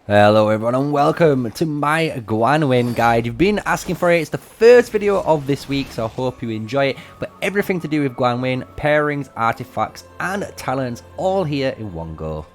Hello everyone and welcome to my Gwanwyn guide. You've been asking for it. It's the first video of this week, so I hope you enjoy it. But everything to do with Gwanwyn, pairings, artifacts and talents all here in one go.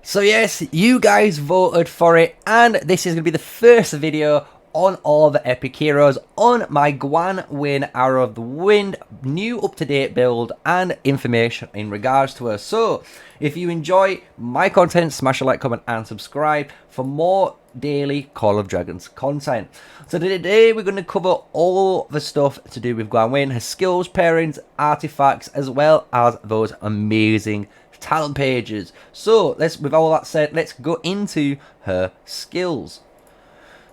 So yes, you guys voted for it, and this is going to be the first video on all the epic heroes on my Gwanwyn Arrow of the Wind new up-to-date build and information in regards to her. So if you enjoy my content, smash a like, comment and subscribe for more daily Call of Dragons content. So today we're going to cover all the stuff to do with Gwanwyn, her skills, pairings, artifacts, as well as those amazing talent pages. So with all that said, let's go into her skills.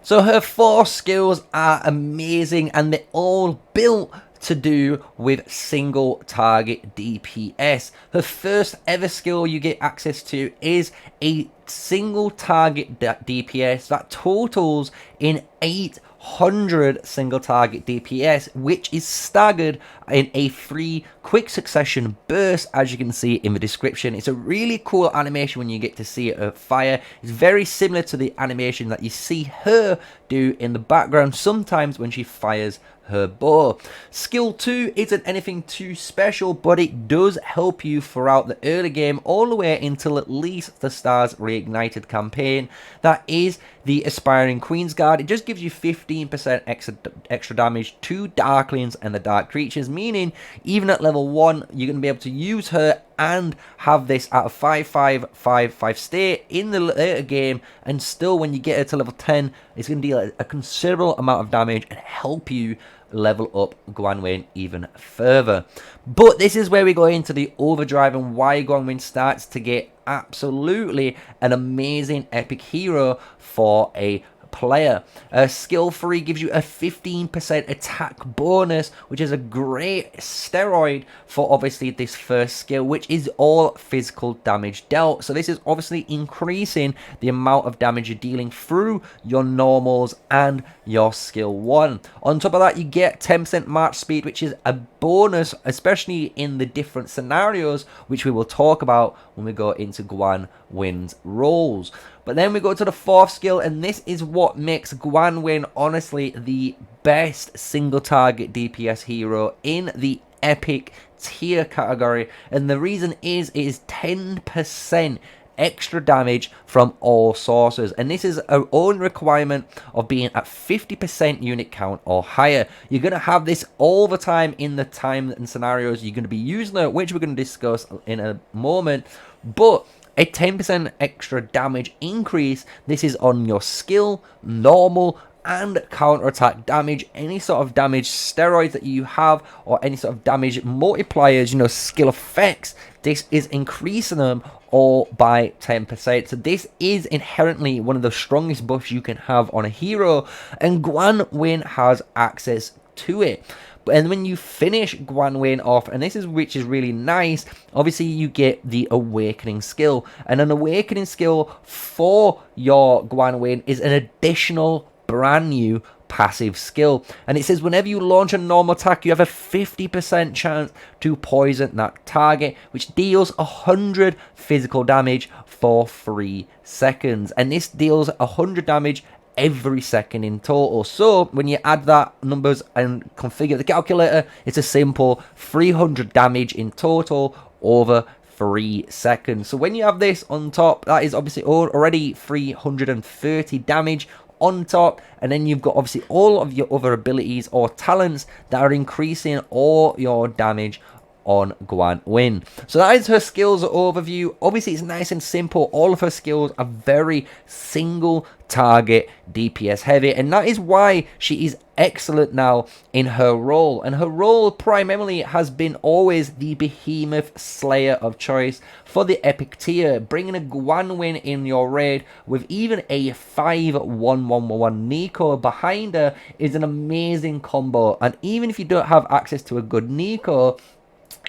So her 4 skills are amazing, and they're all built to do with single target DPS. Her first ever skill you get access to is a single target DPS that totals in 800 single target DPS, which is staggered in a 3 quick succession burst, as you can see in the description. It's a really cool animation when you get to see it fire. It's very similar to the animation that you see her do in the background sometimes when she fires her bow. Skill 2 isn't anything too special, but it does help you throughout the early game all the way until at least the Stars Reignited campaign. That is the Aspiring Queen's Guard. It just gives you 15% extra damage to Darklings and the Dark Creatures, meaning even at level 1 you're going to be able to use her and have this at a 5-5-5-5 state in the later game, and still when you get her to level 10 it's going to deal a considerable amount of damage and help you level up Gwanwyn even further. But this is where we go into the overdrive and why Gwanwyn starts to get absolutely an amazing epic hero for a player. Skill 3 gives you a 15% attack bonus, which is a great steroid for obviously this first skill, which is all physical damage dealt. So this is obviously increasing the amount of damage you're dealing through your normals and your skill 1. On top of that, you get 10% march speed, which is a bonus, especially in the different scenarios, which we will talk about when we go into Gwanwyn's roles. But then we go to the 4th skill, and this is what makes Gwanwyn honestly the best single target DPS hero in the epic tier category. And the reason is it is 10% extra damage from all sources, and this is our own requirement of being at 50% unit count or higher. You're going to have this all the time in the time and scenarios you're going to be using it, which we're going to discuss in a moment. But a 10% extra damage increase, this is on your skill, normal and counter-attack damage, any sort of damage steroids that you have, or any sort of damage multipliers, you know, skill effects. This is increasing them all by 10%. So this is inherently one of the strongest buffs you can have on a hero, and Gwanwyn has access to it. And when you finish Gwanwyn off, and this is which is really nice, obviously you get the Awakening skill, and an Awakening skill for your Gwanwyn is an additional brand new passive skill, and it says whenever you launch a normal attack you have a 50% chance to poison that target, which deals 100 physical damage for 3 seconds, and this deals 100 damage every second in total. So when you add that numbers and configure the calculator, it's a simple 300 damage in total over 3 seconds. So when you have this on top, that is obviously already 330 damage on top, and then you've got obviously all of your other abilities or talents that are increasing all your damage on Gwanwyn. So that is her skills overview. Obviously it's nice and simple. All of her skills are very single target DPS heavy, and that is why she is excellent now in her role. And her role primarily has been always the behemoth slayer of choice for the epic tier. Bringing a Gwanwyn in your raid with even a 5-1-1-1 Nico behind her is an amazing combo, and even if you don't have access to a good Nico,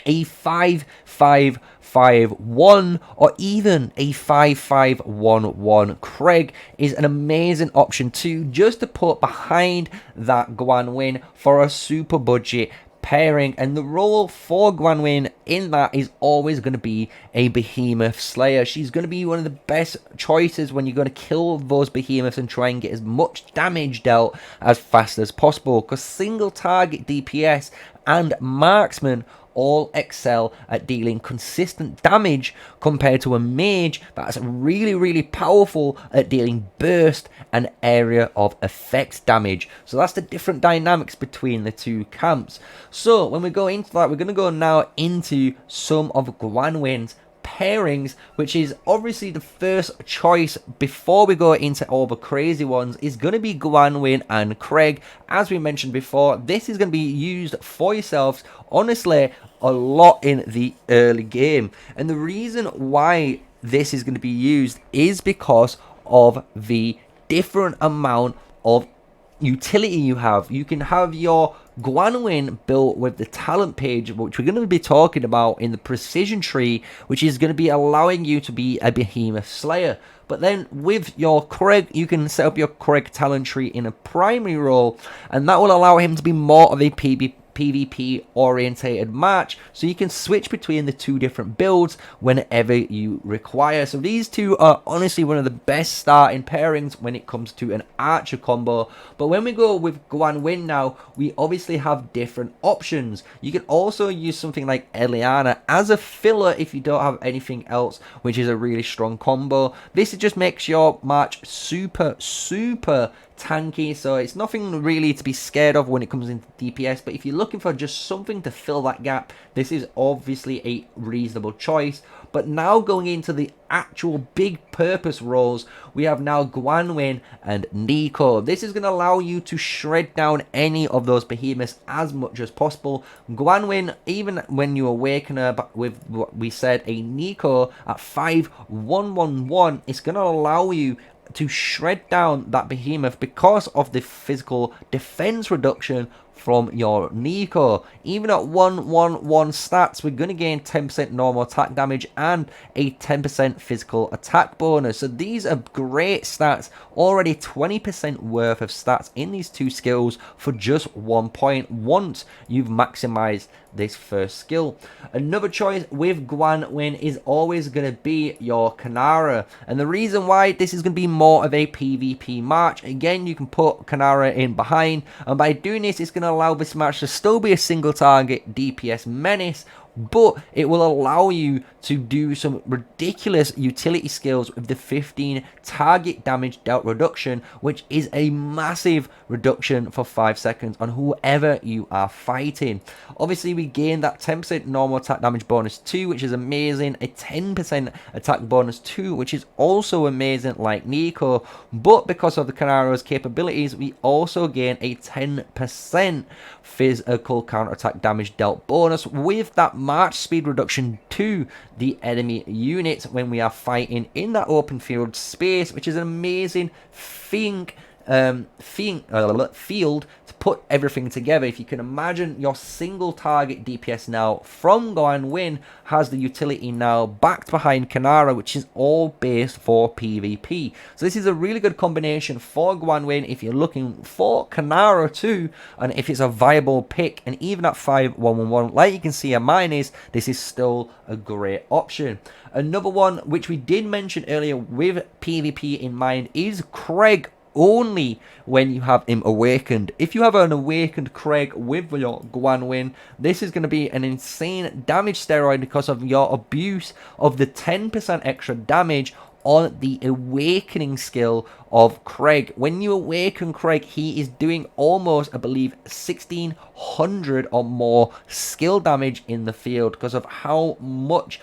a 5-5-5-1 or even a 5-5-1-1 Craig is an amazing option too, just to put behind that Gwanwyn for a super budget pairing, and the role for Gwanwyn in that is always going to be a behemoth slayer. She's going to be one of the best choices when you're going to kill those behemoths and try and get as much damage dealt as fast as possible, because single target DPS and marksman all excel at dealing consistent damage compared to a mage that's really powerful at dealing burst and area of effect damage. So that's the different dynamics between the two camps. So when we go into that, we're going to go now into some of Gwanwyn's pairings, which is obviously the first choice before we go into all the crazy ones, is going to be Gwanwyn and Craig. As we mentioned before, this is going to be used for yourselves, honestly, a lot in the early game. And the reason why this is going to be used is because of the different amount of utility you have. You can have your Gwanwyn built with the talent page, which we're going to be talking about in the precision tree, which is going to be allowing you to be a behemoth slayer. But then with your Craig, you can set up your Craig talent tree in a primary role, and that will allow him to be more of a PvP orientated match, so you can switch between the two different builds whenever you require. So these two are honestly one of the best starting pairings when it comes to an archer combo. But when we go with Gwanwyn now, we obviously have different options. You can also use something like Eliana as a filler if you don't have anything else, which is a really strong combo. This just makes your match super tanky, so it's nothing really to be scared of when it comes into DPS. But if you're looking for just something to fill that gap, this is obviously a reasonable choice. But now going into the actual big purpose roles, we have now Gwanwyn and Neeko. This is going to allow you to shred down any of those behemoths as much as possible. Gwanwyn, even when you awaken her with what we said, a Neeko at 5111, it's going to allow you to shred down that behemoth because of the physical defense reduction from your Neeko. Even at 111 stats, we're going to gain 10% normal attack damage and a 10% physical attack bonus. So these are great stats, already 20% worth of stats in these two skills for just 1 point once you've maximized this first skill. Another choice with Gwanwyn is always going to be your Kanara, and the reason why this is going to be more of a PvP match, again, you can put Kanara in behind, and by doing this, it's going to allow this match to still be a single target DPS menace, but it will allow you to do some ridiculous utility skills with the 15 target damage dealt reduction, which is a massive reduction for 5 seconds on whoever you are fighting. Obviously, we gain that 10% normal attack damage bonus too, which is amazing, a 10% attack bonus too, which is also amazing like Neeko, but because of the Kanara's capabilities, we also gain a 10% physical counter-attack damage dealt bonus with that march speed reduction to the enemy unit when we are fighting in that open field space, which is an amazing field to put everything together. If you can imagine, your single target DPS now from Gwanwyn has the utility now backed behind Kanara, which is all based for PvP. So this is a really good combination for Gwanwyn if you're looking for Kanara too, and if it's a viable pick. And even at 5111, like you can see mine is, this is still a great option. Another one which we did mention earlier with PvP in mind is Craig, only when you have him awakened. If you have an awakened Craig with your Gwanwyn, this is going to be an insane damage steroid because of your abuse of the 10% extra damage on the awakening skill of Craig. When you awaken Craig, he is doing almost, I believe, 1600 or more skill damage in the field because of how much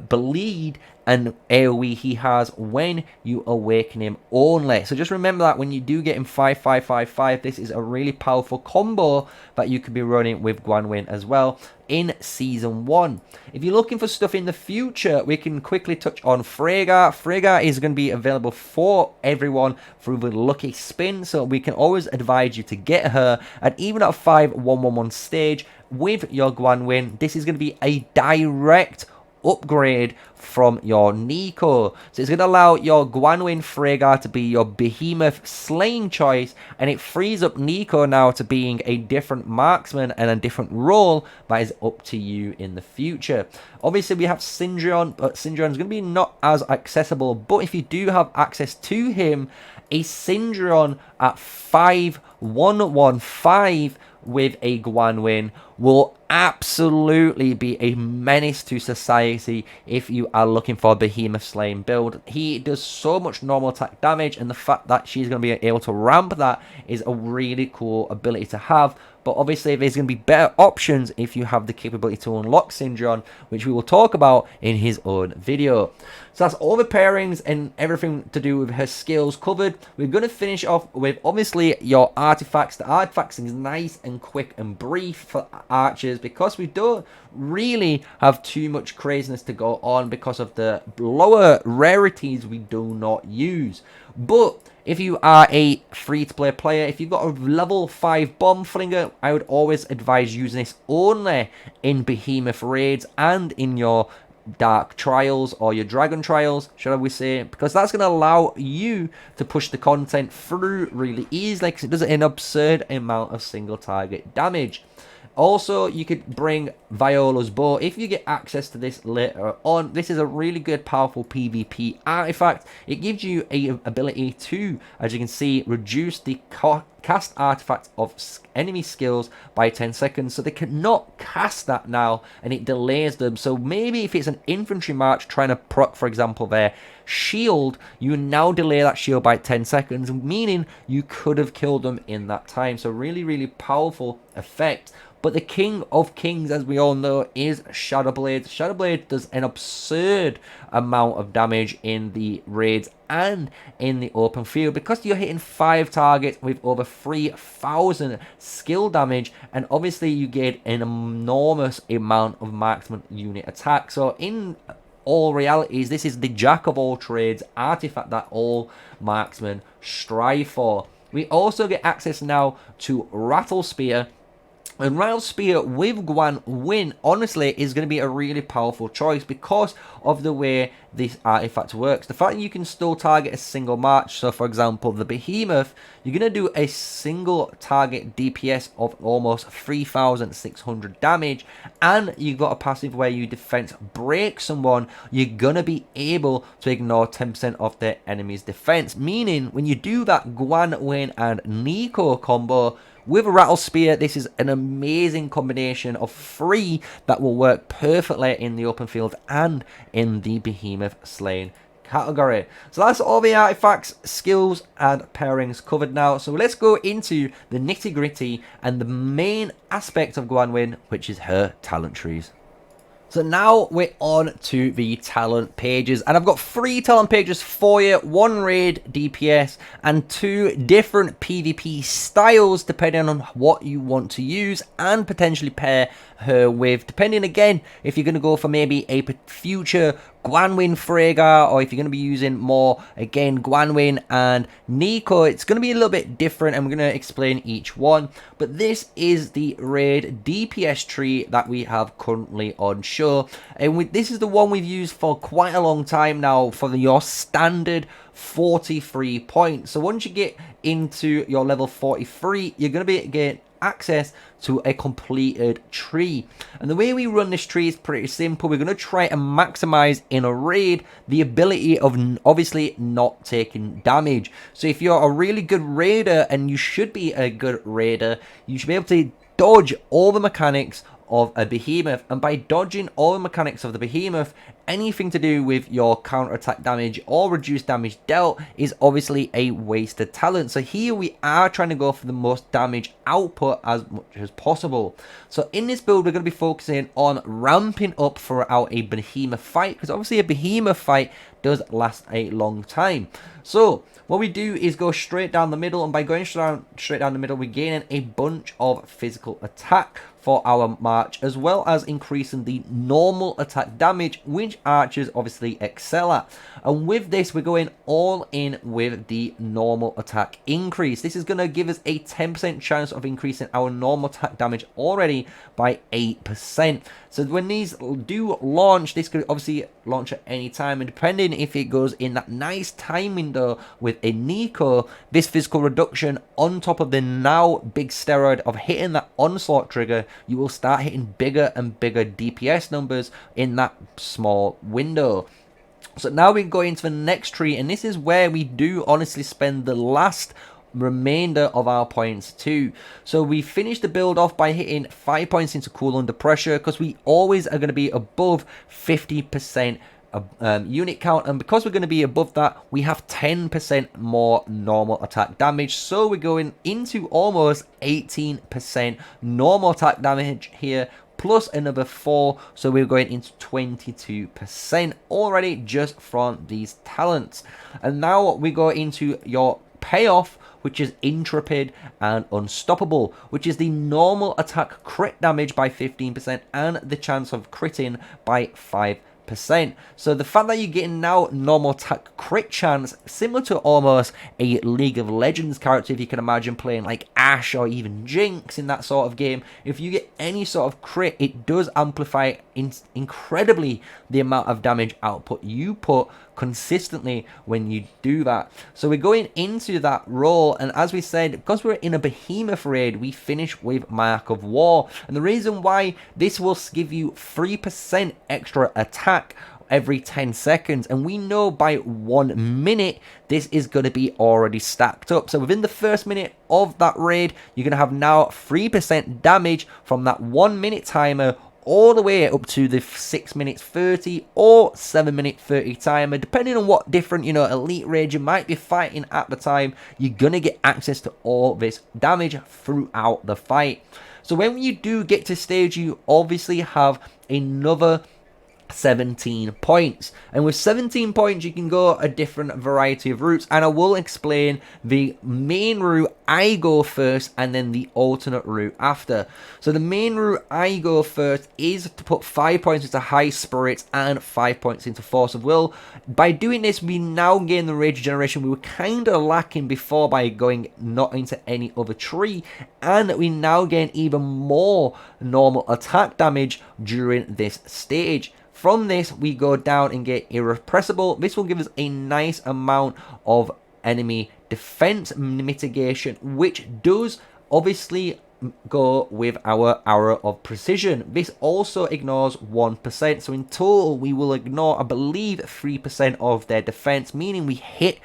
bleed and AoE he has when you awaken him only. So just remember that when you do get him 5555, this is a really powerful combo that you could be running with Gwanwyn as well in Season 1. If you're looking for stuff in the future, we can quickly touch on Freyja. Freyja is going to be available for everyone through the lucky spin, so we can always advise you to get her. And even at 5111 stage with your Gwanwyn, this is going to be a direct upgrade from your Neeko. So it's going to allow your Gwanwyn Freygar to be your behemoth slaying choice, and it frees up Neeko now to being a different marksman and a different role that is up to you in the future. Obviously we have Syndreon, but Syndreon is going to be not as accessible, but if you do have access to him, a Syndreon at 5115 with a Gwanwyn will absolutely be a menace to society if you are looking for a behemoth slaying build. He does so much normal attack damage, and the fact that she's going to be able to ramp that is a really cool ability to have. But obviously there's going to be better options if you have the capability to unlock Syndreon, which we will talk about in his own video. So that's all the pairings and everything to do with her skills covered. We're going to finish off with obviously your artifacts. The artifacts is nice and quick and brief for archers because we don't really have too much craziness to go on because of the lower rarities we do not use. But if you are a free-to-play player, if you've got a level 5 bomb flinger, I would always advise using this only in behemoth raids and in your dark trials or your dragon trials, shall we say, because that's going to allow you to push the content through really easily because it does an absurd amount of single target damage. Also, you could bring Viola's Bow if you get access to this later on. This is a really good, powerful PvP artifact. It gives you a ability to, as you can see, reduce the cast artifacts of enemy skills by 10 seconds. So they cannot cast that now, and it delays them. So maybe if it's an infantry march trying to proc, for example, their shield, you now delay that shield by 10 seconds, meaning you could have killed them in that time. So really, really powerful effect. But the king of kings, as we all know, is Shadowblade. Shadowblade does an absurd amount of damage in the raids and in the open field because you're hitting 5 targets with over 3,000 skill damage, and obviously you get an enormous amount of marksman unit attack. So in all realities, this is the jack of all trades artifact that all marksmen strive for. We also get access now to Rattle Spear. And Rattle Spear with Gwanwyn, honestly, is going to be a really powerful choice because of the way this artifact works. The fact that you can still target a single march, so for example, the Behemoth, you're going to do a single target DPS of almost 3,600 damage, and you've got a passive where you defense break someone, you're going to be able to ignore 10% of their enemy's defense, meaning when you do that Gwanwyn and Neeko combo, with Rattle Spear, this is an amazing combination of 3 that will work perfectly in the open field and in the Behemoth Slaying category. So that's all the artifacts, skills, and pairings covered now. So let's go into the nitty-gritty and the main aspect of Gwanwyn, which is her talent trees. So now we're on to the talent pages, and I've got 3 talent pages for you, 1 raid DPS and 2 different PvP styles depending on what you want to use and potentially pair her with, depending again if you're going to go for maybe a future Gwanwyn Freygar, or if you're going to be using more, again, Gwanwyn and Neeko. It's going to be a little bit different, and we're going to explain each one. But this is the raid DPS tree that we have currently on show. And this is the one we've used for quite a long time now for your standard 43 points. So once you get into your level 43, you're going to be getting access to a completed tree. And the way we run this tree is pretty simple. We're going to try and maximize in a raid the ability of obviously not taking damage. So if you're a really good raider, and you should be a good raider, you should be able to dodge all the mechanics of a behemoth, and by dodging all the mechanics of the behemoth, anything to do with your counter-attack damage or reduced damage dealt is obviously a wasted talent. So here we are trying to go for the most damage output as much as possible. So in this build, we're going to be focusing on ramping up throughout a behemoth fight, because obviously a behemoth fight does last a long time. So what we do is go straight down the middle, and by going straight down the middle, we're gaining a bunch of physical attack for our march, as well as increasing the normal attack damage, which mage archers obviously excel at. And with this, we're going all in with the normal attack increase. This is going to give us a 10% chance of increasing our normal attack damage already by 8%. So when these do launch, this could obviously launch at any time, and depending if it goes in that nice time window with a Nico, this physical reduction on top of the now big steroid of hitting that onslaught trigger, you will start hitting bigger and bigger DPS numbers in that small window. So now we go into the next tree, and this is where we do honestly spend the last remainder of our points too. So we finish the build off by hitting 5 points into cool under pressure, because we always are going to be above 50% unit count, and because we're going to be above that, we have 10% more normal attack damage. So we're going into almost 18% normal attack damage here, plus another 4, so we're going into 22% already just from these talents. And now we go into your payoff, which is Intrepid and Unstoppable, which is the normal attack crit damage by 15% and the chance of critting by 5%. So the fact that you're getting now normal attack crit chance, similar to almost a League of Legends character, if you can imagine playing like Ashe or even Jinx in that sort of game, if you get any sort of crit, it does amplify incredibly the amount of damage output you put consistently when you do that. So we're going into that role, and as we said, because we're in a behemoth raid, we finish with Mark of War. And the reason why this will give you 3% extra attack every 10 seconds, and we know by 1 minute this is going to be already stacked up. So within the first minute of that raid, you're going to have now 3% damage from that 1 minute timer all the way up to the 6 minutes 30 or 7 minute 30 timer, depending on what different, elite raid you might be fighting at the time. You're gonna get access to all this damage throughout the fight. So when you do get to stage, you obviously have another 17 points, and with 17 points you can go a different variety of routes, and I will explain the main route I go first and then the alternate route after. So the main route I go first is to put 5 points into High Spirits and 5 points into Force of Will. By doing this, we now gain the rage generation we were kind of lacking before by going not into any other tree, and we now gain even more normal attack damage during this stage. From this, we go down and get Irrepressible. This will give us a nice amount of enemy defense mitigation, which does obviously go with our Arrow of Precision. This also ignores 1%, so in total we will ignore, I believe, 3% of their defense, meaning we hit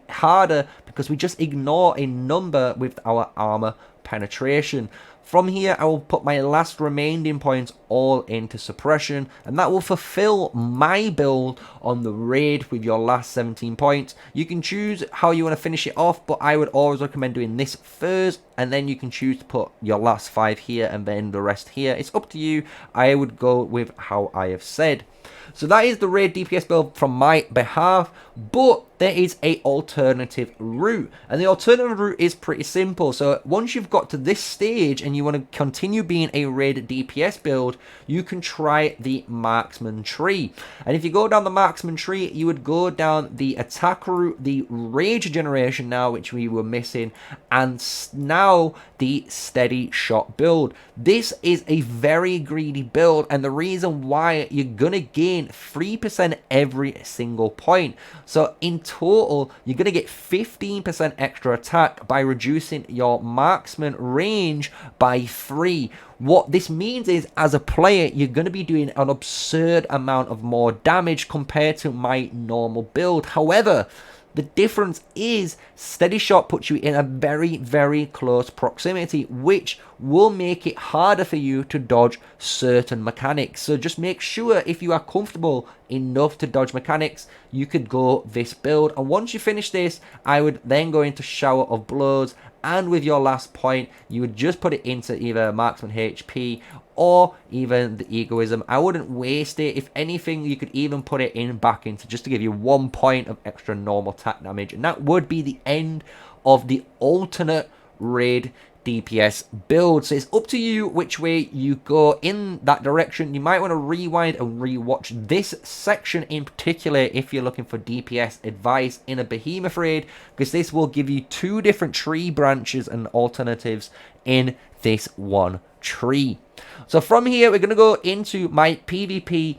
harder because we just ignore a number with our armor penetration. From here, I will put my last remaining points all into suppression, and that will fulfill my build on the raid with your last 17 points. You can choose how you want to finish it off, but I would always recommend doing this first, and then you can choose to put your last 5 here and then the rest here. It's up to you. I would go with how I have said. So that is the raid DPS build from my behalf, but there is a alternative route, and the alternative route is pretty simple. So once you've got to this stage and you want to continue being a raid DPS build, you can try the marksman tree. And if you go down the marksman tree, you would go down the attack route, the rage generation now, which we were missing, and now the steady shot build. This is a very greedy build, and the reason why you're gonna gain 3% every single point. So in total, you're going to get 15% extra attack by reducing your marksman range by 3. What this means is, as a player, you're going to be doing an absurd amount of more damage compared to my normal build. However, the difference is steady shot puts you in a very, very close proximity, which will make it harder for you to dodge certain mechanics. So just make sure, if you are comfortable enough to dodge mechanics, you could go this build. And once you finish this, I would then go into Shower of Blows, and with your last point, you would just put it into either Marksman HP or even the Egoism. I wouldn't waste it. If anything, you could even put it in back into just to give you 1 point of extra normal attack damage, and that would be the end of the alternate raid DPS build. So it's up to you which way you go in that direction. You might want to rewind and rewatch this section in particular if you're looking for DPS advice in a behemoth raid, because this will give you 2 different tree branches and alternatives in this one tree. So from here, we're going to go into my PvP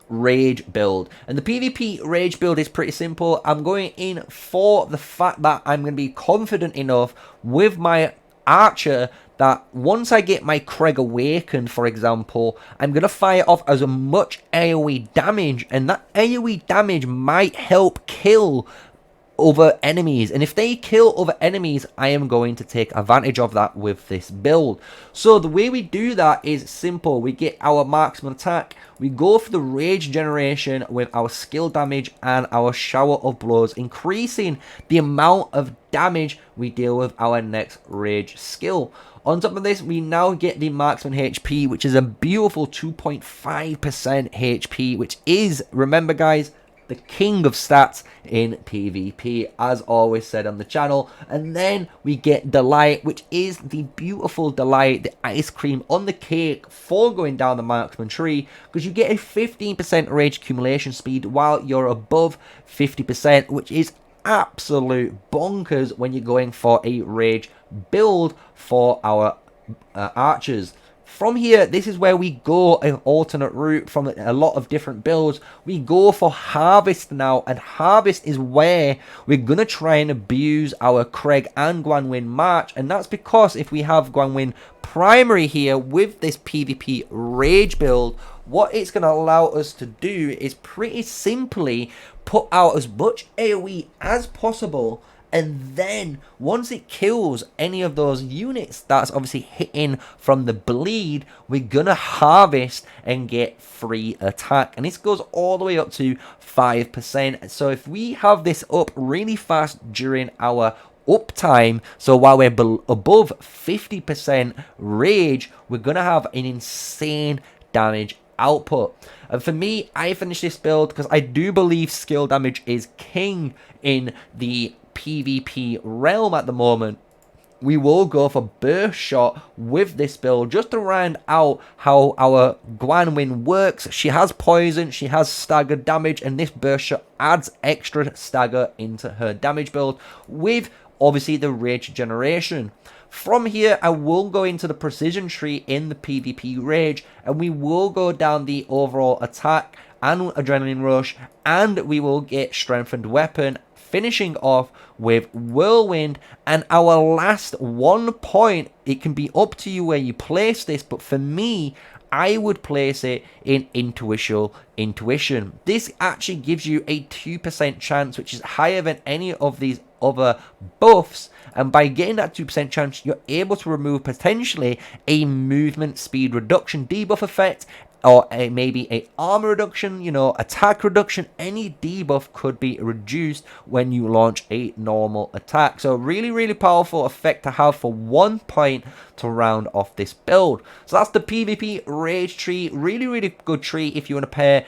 rage build, and the PvP rage build is pretty simple. I'm going in for the fact that I'm going to be confident enough with my archer that once I get my Craig awakened, for example, I'm going to fire off as much AoE damage, and that AoE damage might help kill other enemies, and if they kill other enemies, I am going to take advantage of that with this build. So the way we do that is simple. We get our marksman attack, we go for the rage generation with our skill damage and our shower of blows, increasing the amount of damage we deal with our next rage skill. On top of this, we now get the marksman HP, which is a beautiful 2.5% HP, which is, remember guys, the king of stats in PvP, as always said on the channel. And then we get Delight, which is the beautiful Delight, the ice cream on the cake for going down the marksman tree, because you get a 15% rage accumulation speed while you're above 50%, which is absolute bonkers when you're going for a rage build for our archers. From here, this is where we go an alternate route from a lot of different builds. We go for Harvest now, and Harvest is where we're going to try and abuse our Craig and Gwanwyn March, and that's because if we have Gwanwyn primary here with this PvP rage build, what it's going to allow us to do is pretty simply put out as much AoE as possible, and then once it kills any of those units that's obviously hitting from the bleed, we're gonna harvest and get free attack, and this goes all the way up to 5%. So if we have this up really fast during our uptime, so while we're above 50% rage, we're gonna have an insane damage output. And for me, I finished this build because I do believe skill damage is king in the PvP realm at the moment. We will go for burst shot with this build just to round out how our Gwanwyn works. She has poison, she has stagger damage, and this burst shot adds extra stagger into her damage build with obviously the rage generation. From here, I will go into the precision tree in the PvP rage, and we will go down the overall attack and adrenaline rush, and we will get strengthened weapon, finishing off with whirlwind. And our last 1 point, it can be up to you where you place this, but for me, I would place it in intuition. This actually gives you a 2% chance, which is higher than any of these other buffs, and by getting that 2% chance, you're able to remove potentially a movement speed reduction debuff effect, or maybe a armor reduction, you know, attack reduction. Any debuff could be reduced when you launch a normal attack. So really, really powerful effect to have for 1 point to round off this build. So that's the PvP rage tree. Really, really good tree if you want to pair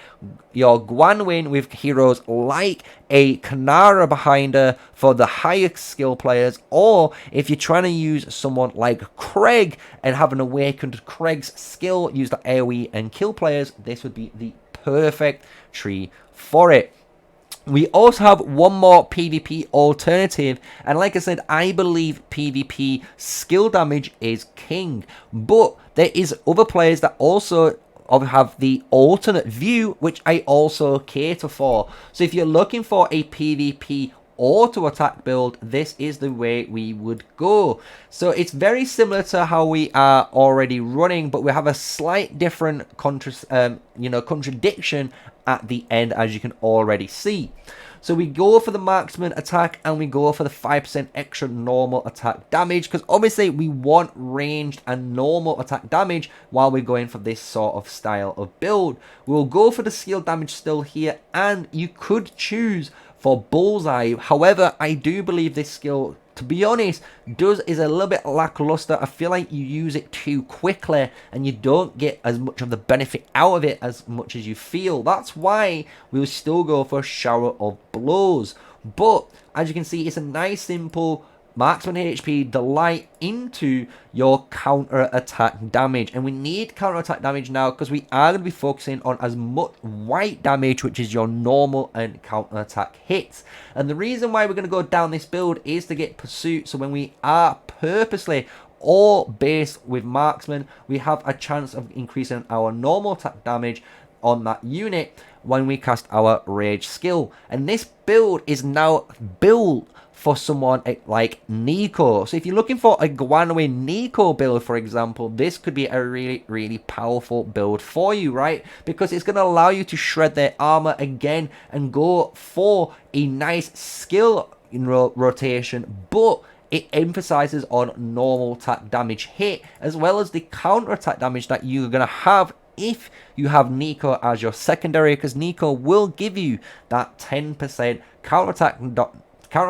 your Gwanwyn with heroes like a Kanara behind her for the higher skill players, or if you're trying to use someone like Craig and have an awakened Craig's skill, use the AoE and kill players, this would be the perfect tree for it. We also have one more PvP alternative, and like I said, I believe PvP skill damage is king, but there is other players that also have the alternate view, which I also cater for. So if you're looking for a PvP auto attack build, this is the way we would go. So it's very similar to how we are already running, but we have a slight different contradiction at the end, as you can already see. So we go for the marksman attack, and we go for the 5% extra normal attack damage, because obviously we want ranged and normal attack damage while we're going for this sort of style of build. We'll go for the skill damage still here, and you could choose for bullseye. However, I do believe this skill, to be honest, is a little bit lackluster. I feel like you use it too quickly and you don't get as much of the benefit out of it as much as you feel. That's why we'll still go for shower of blows. But as you can see, it's a nice simple marksman HP delight into your counter attack damage. And we need counter attack damage now because we are going to be focusing on as much white damage, which is your normal and counter attack hits. And the reason why we're going to go down this build is to get pursuit. So when we are purposely all based with marksman, we have a chance of increasing our normal attack damage on that unit when we cast our rage skill. And this build is now built for someone like Nico. So if you're looking for a Gwanwyn Nico build, for example, this could be a really powerful build for you, right? Because it's going to allow you to shred their armor again and go for a nice skill in rotation, but it emphasizes on normal attack damage hit as well as the counter attack damage that you're going to have if you have Nico as your secondary, because Nico will give you that 10% counter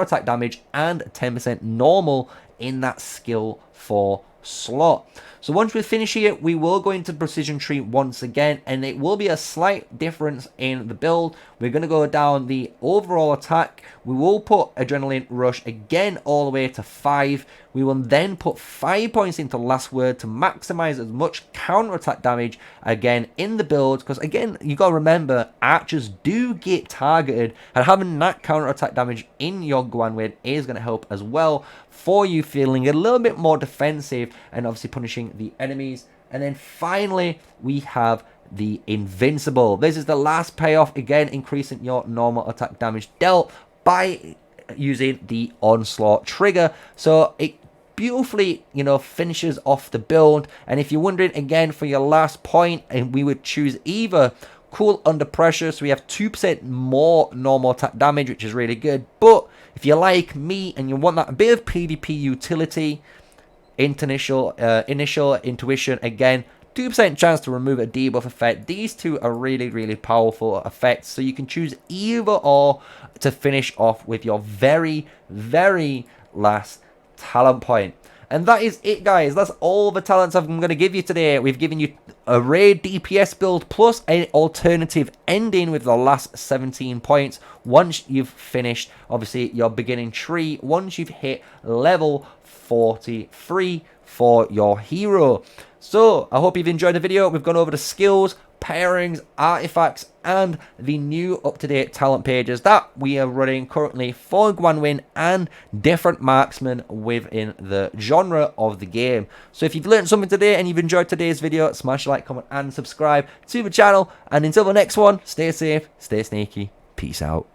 attack damage and 10% normal in that skill 4 slot. So once we finish here, we will go into precision tree once again, and it will be a slight difference in the build. We're going to go down the overall attack. We will put adrenaline rush again all the way to 5. We will then put 5 points into last word to maximize as much counter attack damage again in the build, because again, you got to remember, archers do get targeted, and having that counter attack damage in your Gwanwyn is going to help as well for you feeling a little bit more defensive and obviously punishing the enemies. And then finally we have the invincible. This is the last payoff, again increasing your normal attack damage dealt by using the onslaught trigger. So it beautifully, you know, finishes off the build. And if you're wondering again for your last point, and we would choose either cool under pressure, so we have 2% more normal attack damage, which is really good. But if you're like me and you want that a bit of PvP utility, initial intuition, again 2% chance to remove a debuff effect. These two are really powerful effects, so you can choose either or to finish off with your very last talent point. And that is it, guys. That's all the talents I'm going to give you today. We've given you a raid DPS build plus an alternative ending with the last 17 points. Once you've finished, obviously, your beginning tree, once you've hit level 43 for your hero. So, I hope you've enjoyed the video. We've gone over the skills, pairings, artifacts, and the new up-to-date talent pages that we are running currently for Gwanwyn and different marksmen within the genre of the game. So if you've learned something today and you've enjoyed today's video, smash a like, comment, and subscribe to the channel. And until the next one, stay safe, stay sneaky, peace out.